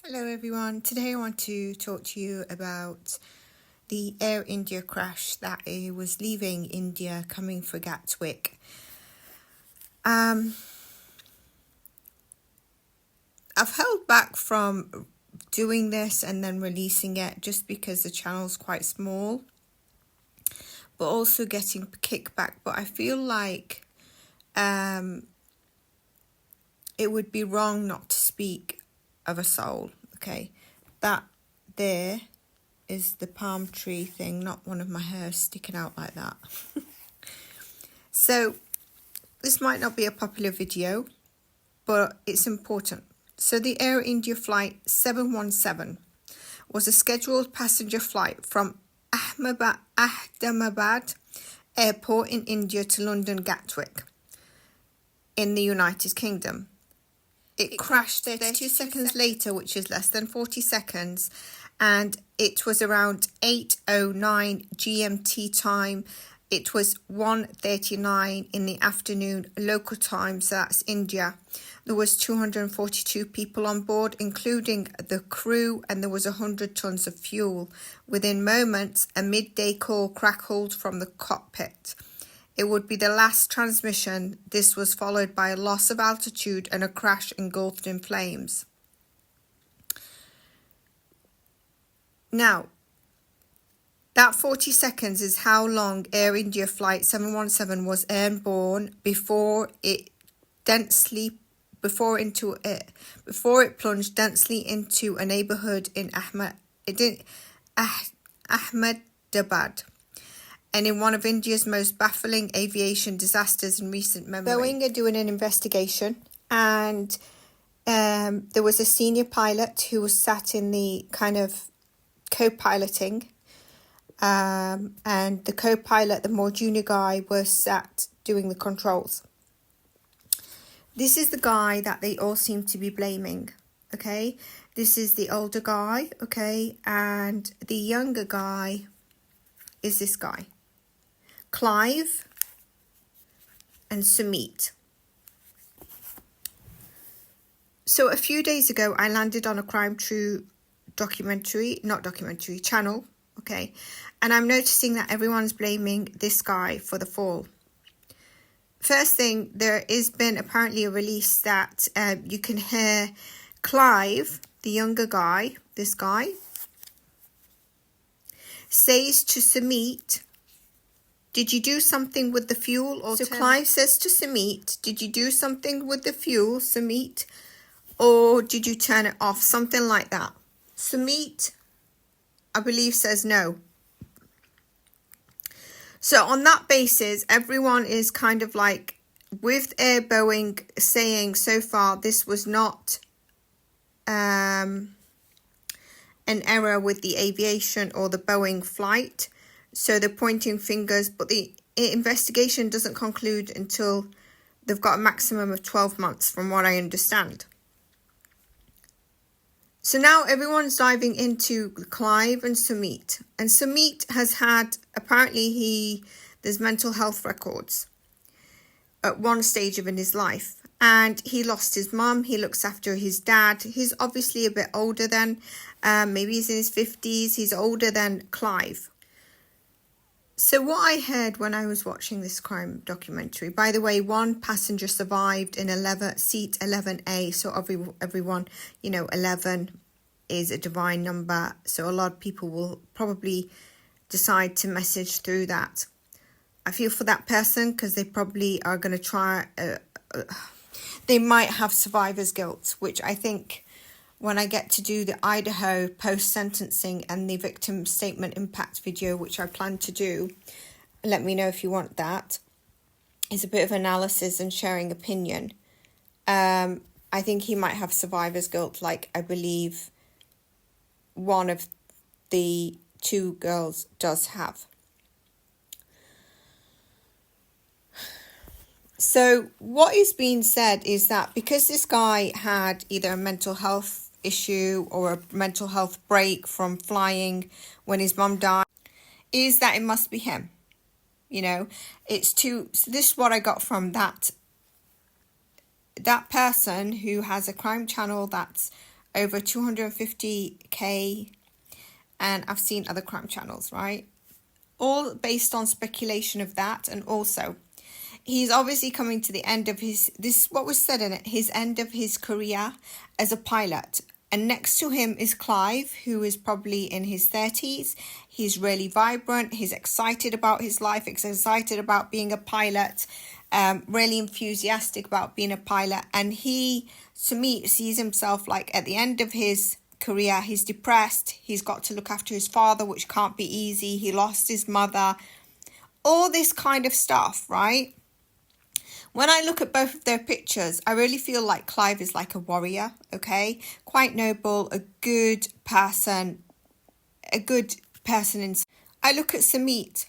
Hello everyone, today I want to talk to you about the Air India crash that was leaving India coming for Gatwick. I've held back from doing this and then releasing it just because the channel's quite small, but also getting kickback. But I feel like it would be wrong not to speak of a soul. Okay, that there is the palm tree thing, not one of my hairs sticking out like that. So this might not be a popular video, but it's important. So the Air India flight 717 was a scheduled passenger flight from Ahmedabad Airport in India to London Gatwick in the United Kingdom. It crashed 32 seconds later, which is less than 40 seconds, and it was around 8:09 GMT time. It was 1:39 in the afternoon local time, so that's India. There was 242 people on board, including the crew, and there was 100 tons of fuel. Within moments, a midday call crackled from the cockpit. It would be the last transmission. This was followed by a loss of altitude and a crash engulfed in flames. Now, that 40 seconds is how long Air India flight 717 was airborne before it plunged densely into a neighborhood in Ahmedabad, and in one of India's most baffling aviation disasters in recent memory. Boeing are doing an investigation, and there was a senior pilot who was sat in the kind of co-piloting, and the co-pilot, the more junior guy, was sat doing the controls. This is the guy that they all seem to be blaming, okay? This is the older guy, okay? And the younger guy is this guy, Clive and Sumit. So a few days ago, I landed on a crime true channel, okay? And I'm noticing that everyone's blaming this guy for the fall. First thing, there has been apparently a release that you can hear Clive, the younger guy, this guy, says to Sumit, "Did you do something with the fuel?" Or so Clive says to Sumit, "Did you do something with the fuel, Sumit? Or did you turn it off?" Something like that. Sumit, I believe, says no. So on that basis, everyone is kind of like, with Boeing saying so far this was not an error with the aviation or the Boeing flight. So they're pointing fingers, but the investigation doesn't conclude until they've got a maximum of 12 months, from what I understand. So now everyone's diving into Clive and Sumit. And Sumit has had, apparently there's mental health records at one stage of in his life. And he lost his mum, he looks after his dad. He's obviously a bit older than, maybe he's in his 50s. He's older than Clive. So what I heard when I was watching this crime documentary, by the way, one passenger survived in seat 11A. So everyone, 11 is a divine number. So a lot of people will probably decide to message through that. I feel for that person because they probably are going to try, they might have survivor's guilt, which I think when I get to do the Idaho post-sentencing and the victim statement impact video, which I plan to do, let me know if you want that. It's a bit of analysis and sharing opinion. I think he might have survivor's guilt, like I believe one of the two girls does have. So what is being said is that because this guy had either a mental health issue or a mental health break from flying when his mum died, is that it must be him. It's too. So this is what I got from that person who has a crime channel that's over 250k, and I've seen other crime channels, right? All based on speculation of that. And also, he's obviously coming to the end of what was said in it, his end of his career as a pilot. And next to him is Clive, who is probably in his 30s. He's really vibrant. He's excited about his life. He's excited about being a pilot. Really enthusiastic about being a pilot. And he, to me, sees himself like at the end of his career. He's depressed. He's got to look after his father, which can't be easy. He lost his mother. All this kind of stuff, right? When I look at both of their pictures, I really feel like Clive is like a warrior, okay? Quite noble, a good person in... I look at Samit.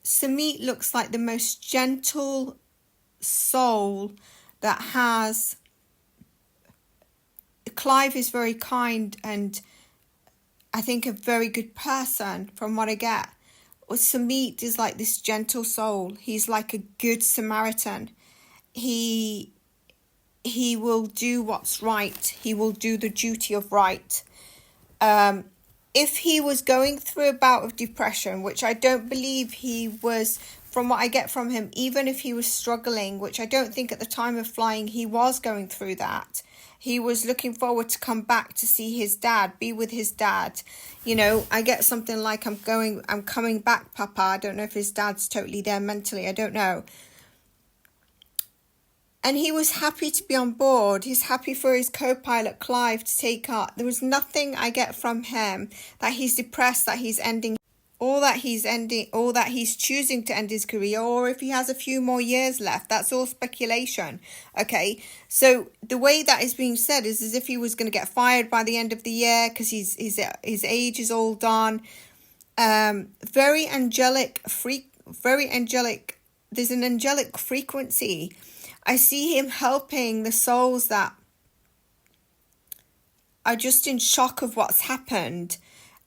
Samit looks like the most gentle soul that has... Clive is very kind and I think a very good person from what I get. Samit is like this gentle soul. He's like a good Samaritan. He will do what's right. He will do the duty of right. If he was going through a bout of depression, which I don't believe he was, from what I get from him, even if he was struggling, which I don't think at the time of flying he was going through that. He was looking forward to come back to see his dad, be with his dad. You know, I get something like, I'm coming back, Papa. I don't know if his dad's totally there mentally. I don't know. And he was happy to be on board. He's happy for his co-pilot, Clive, to take up. There was nothing I get from him that he's depressed, that he's ending, or that he's choosing to end his career, or if he has a few more years left. That's all speculation. Okay, so the way that is being said is as if he was going to get fired by the end of the year because his age is all done. Very angelic. There's an angelic frequency. I see him helping the souls that are just in shock of what's happened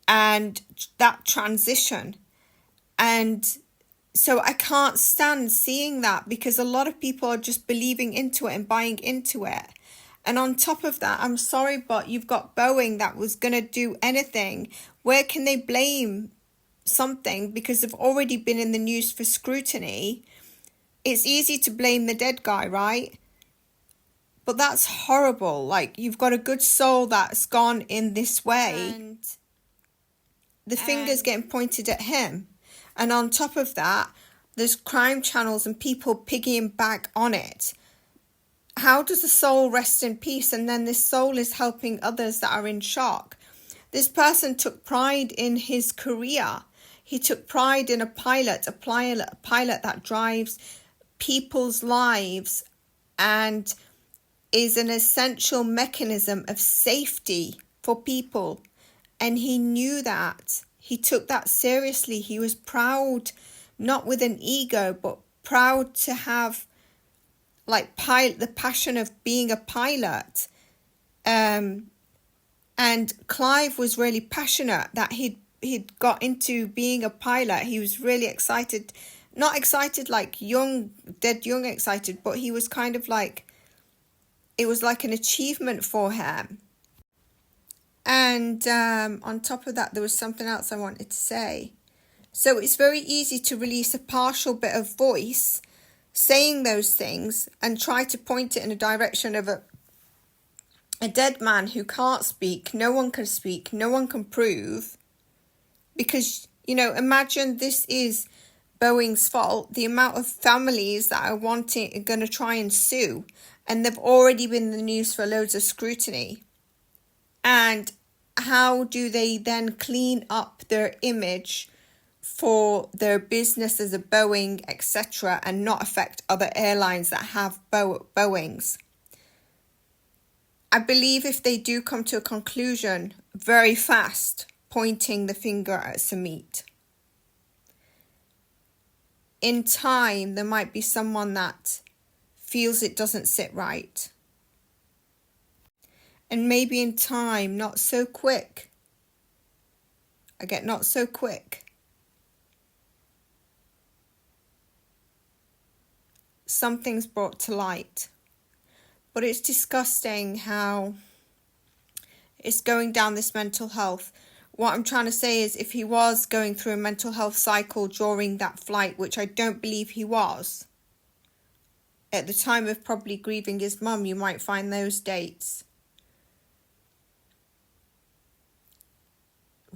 and that transition. And so I can't stand seeing that because a lot of people are just believing into it and buying into it. And on top of that, I'm sorry, but you've got Boeing that was going to do anything. Where can they blame something? Because they've already been in the news for scrutiny. It's easy to blame the dead guy, right? But that's horrible. Like, you've got a good soul that's gone in this way. And the finger's getting pointed at him. And on top of that, there's crime channels and people piggying back on it. How does the soul rest in peace? And then this soul is helping others that are in shock. This person took pride in his career. He took pride in a pilot that drives people's lives and is an essential mechanism of safety for people. And he knew that. He took that seriously. He was proud, not with an ego, but proud to have like the passion of being a pilot. And Clive was really passionate that he'd got into being a pilot. He was really excited. Not excited like dead young excited, but he was kind of like, it was like an achievement for him. And on top of that, there was something else I wanted to say. So it's very easy to release a partial bit of voice saying those things and try to point it in a direction of a dead man who can't speak. No one can speak. No one can prove. Because, you know, imagine this is Boeing's fault. The amount of families that are going to try and sue. And they've already been in the news for loads of scrutiny. And how do they then clean up their image for their business as a Boeing, etc., and not affect other airlines that have Boeings? I believe if they do come to a conclusion very fast, pointing the finger at Samit, in time there might be someone that feels it doesn't sit right. And maybe in time, not so quick. I get not so quick. Something's brought to light. But it's disgusting how It's going down this mental health. What I'm trying to say is, if he was going through a mental health cycle during that flight, which I don't believe he was, at the time of probably grieving his mum, you might find those dates.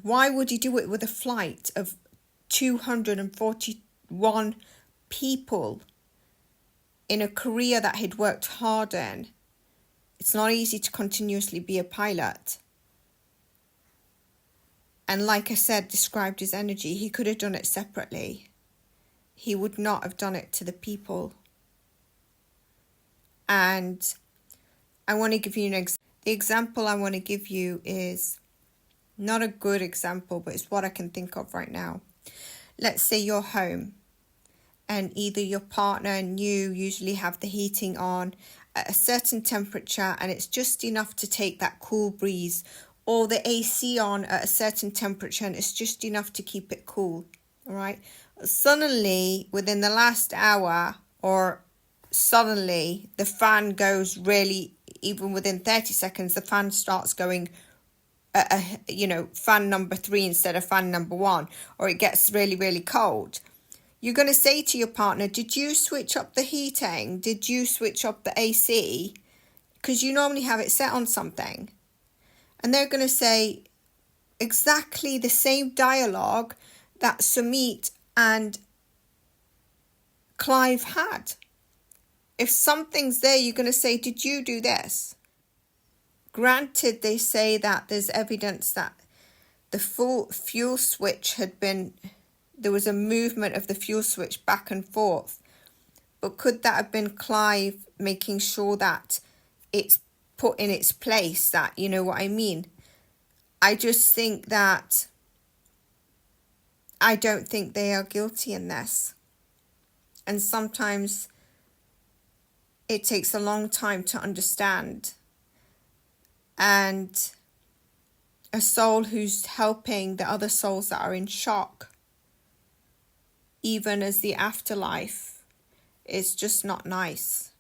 Why would he do it with a flight of 241 people in a career that he'd worked hard in? It's not easy to continuously be a pilot. And like I said, described his energy. He could have done it separately. He would not have done it to the people. And I want to give you the example I want to give you is not a good example, but it's what I can think of right now. Let's say you're home and either your partner and you usually have the heating on at a certain temperature and it's just enough to take that cool breeze, or the AC on at a certain temperature and it's just enough to keep it cool, all right? Suddenly, within the last hour, or suddenly the fan goes really, even within 30 seconds, the fan starts going fan number 3 instead of fan number 1, or it gets really, really cold. You're going to say to your partner, did you switch up the heating? Did you switch up the AC? Because you normally have it set on something. And they're going to say exactly the same dialogue that Sumit and Clive had. If something's there, you're going to say, did you do this? Granted, they say that there's evidence that the full fuel switch there was a movement of the fuel switch back and forth. But could that have been Clive making sure that it's put in its place, that, you know what I mean? I just think that I don't think they are guilty in this. And sometimes it takes a long time to understand. And a soul who's helping the other souls that are in shock, even as the afterlife, is just not nice.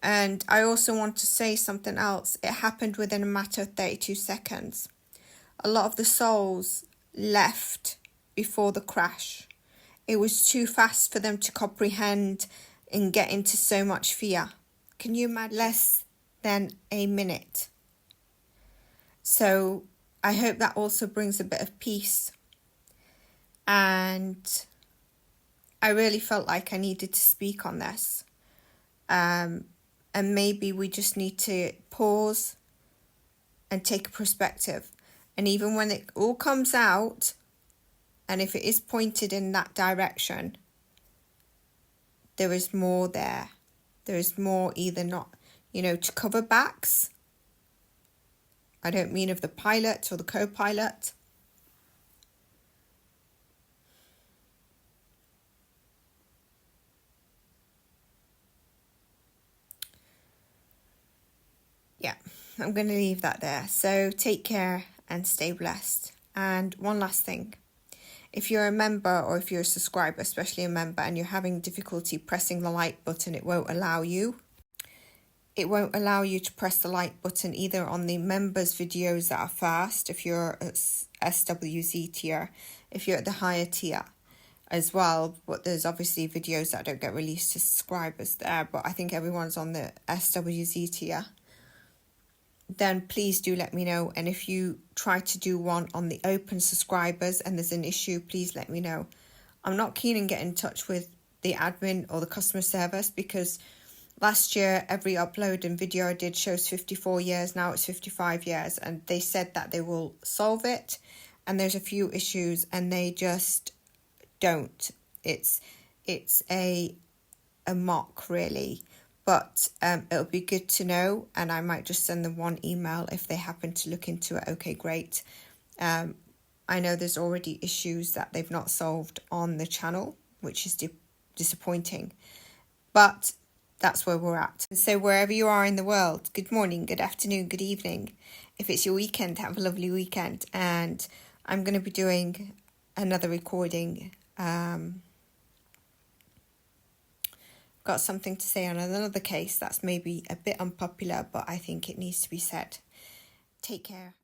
And I also want to say something else. It happened within a matter of 32 seconds. A lot of the souls left before the crash. It was too fast for them to comprehend and get into so much fear. Can you imagine? Less than a minute. So I hope that also brings a bit of peace. And I really felt like I needed to speak on this. And maybe we just need to pause and take a perspective. And even when it all comes out, and if it is pointed in that direction, there is more there. There is more, either not, to cover backs. I don't mean of the pilot or the co-pilot. Yeah, I'm going to leave that there. So take care and stay blessed. And one last thing. If you're a member or if you're a subscriber, especially a member, and you're having difficulty pressing the like button, it won't allow you. It won't allow you to press the like button either on the members videos that are fast, if you're at SWZ tier, if you're at the higher tier as well. But there's obviously videos that don't get released to subscribers there, but I think everyone's on the SWZ tier. Then please do let me know. And if you try to do one on the open subscribers and there's an issue, please let me know. I'm not keen on getting in touch with the admin or the customer service, because last year every upload and video I did shows 54 years. Now it's 55 years. And they said that they will solve it. And there's a few issues and they just don't. It's a mock, really. But it'll be good to know, and I might just send them one email if they happen to look into it. Okay, great. I know there's already issues that they've not solved on the channel, which is disappointing. But that's where we're at. So wherever you are in the world, good morning, good afternoon, good evening. If it's your weekend, have a lovely weekend. And I'm going to be doing another recording. Got something to say on another case that's maybe a bit unpopular, but I think it needs to be said. Take care.